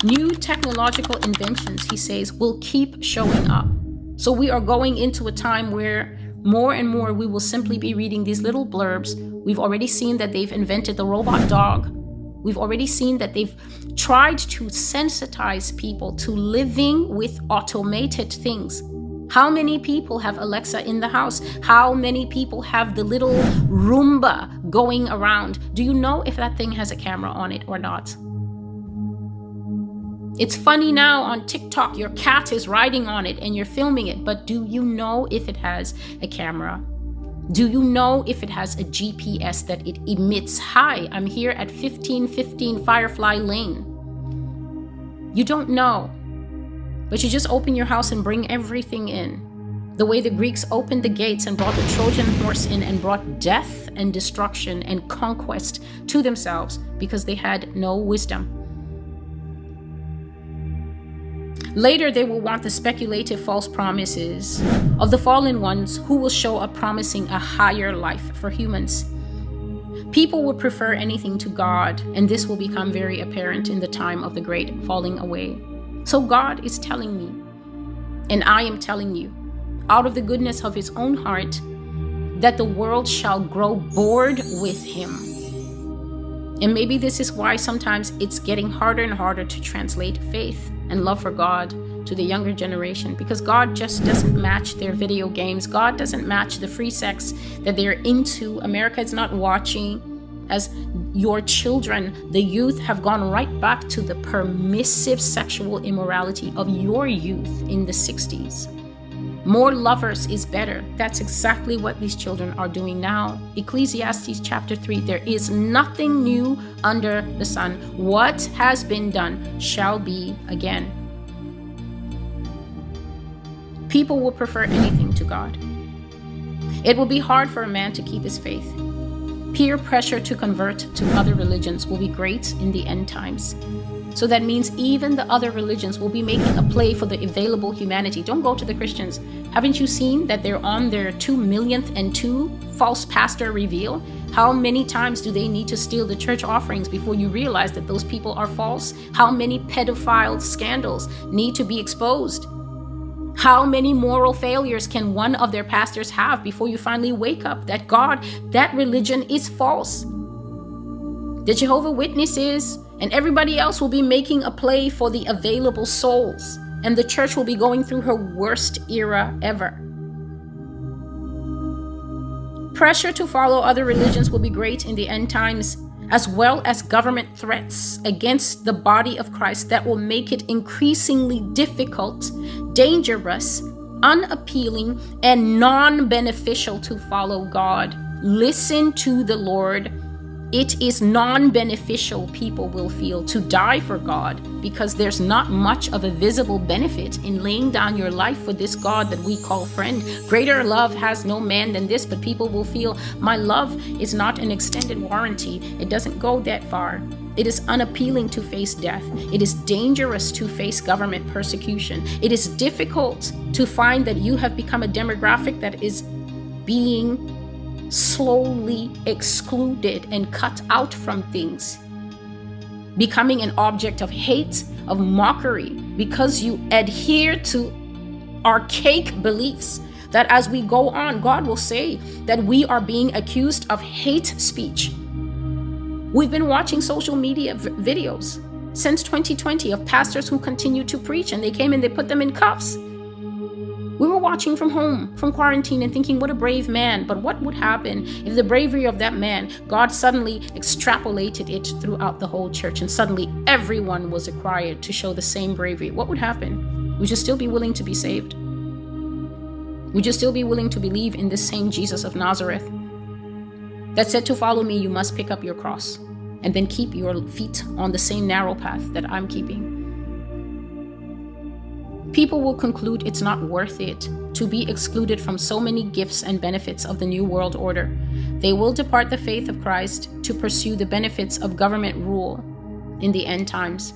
New technological inventions, he says, will keep showing up. So we are going into a time where more and more we will simply be reading these little blurbs. We've already seen that they've invented the robot dog. We've already seen that they've tried to sensitize people to living with automated things. How many people have Alexa in the house? How many people have the little Roomba going around? Do you know if that thing has a camera on it or not? It's funny now on TikTok, your cat is riding on it and you're filming it, but do you know if it has a camera? Do you know if it has a GPS that it emits? Hi, I'm here at 1515 Firefly Lane. You don't know, but you just open your house and bring everything in. The way the Greeks opened the gates and brought the Trojan horse in and brought death and destruction and conquest to themselves because they had no wisdom. Later, they will want the speculative false promises of the fallen ones who will show up promising a higher life for humans. People would prefer anything to God, and this will become very apparent in the time of the great falling away. So God is telling me, and I am telling you, out of the goodness of his own heart, that the world shall grow bored with him. And maybe this is why sometimes it's getting harder and harder to translate faith and love for God to the younger generation, because God just doesn't match their video games. God doesn't match the free sex that they're into. America is not watching as your children, the youth, have gone right back to the permissive sexual immorality of your youth in the 60s. More lovers is better. That's exactly what these children are doing now. Ecclesiastes chapter 3, there is nothing new under the sun. What has been done shall be again. People will prefer anything to God. It will be hard for a man to keep his faith. Peer pressure to convert to other religions will be great in the end times. So that means even the other religions will be making a play for the available humanity. Don't go to the Christians. Haven't you seen that they're on their 2 millionth and 2 false pastor reveal? How many times do they need to steal the church offerings before you realize that those people are false? How many pedophile scandals need to be exposed? How many moral failures can one of their pastors have before you finally wake up that God, that religion is false? The Jehovah's Witnesses and everybody else will be making a play for the available souls, and the church will be going through her worst era ever. Pressure to follow other religions will be great in the end times, as well as government threats against the body of Christ that will make it increasingly difficult, dangerous, unappealing, and non-beneficial to follow God. Listen to the Lord. It is non-beneficial, people will feel, to die for God, because there's not much of a visible benefit in laying down your life for this God that we call friend. Greater love has no man than this, but people will feel, my love is not an extended warranty. It doesn't go that far. It is unappealing to face death. It is dangerous to face government persecution. It is difficult to find that you have become a demographic that is being slowly excluded and cut out from things, becoming an object of hate, of mockery, because you adhere to archaic beliefs that as we go on, God will say that we are being accused of hate speech. We've been watching social media videos since 2020 of pastors who continue to preach, and they came and they put them in cuffs. We were watching from home, from quarantine, and thinking, what a brave man. But what would happen if the bravery of that man, God suddenly extrapolated it throughout the whole church, and suddenly everyone was required to show the same bravery? What would happen? Would you still be willing to be saved? Would you still be willing to believe in this same Jesus of Nazareth that said, to follow me, you must pick up your cross and then keep your feet on the same narrow path that I'm keeping? People will conclude it's not worth it to be excluded from so many gifts and benefits of the New World Order. They will depart the faith of Christ to pursue the benefits of government rule in the end times.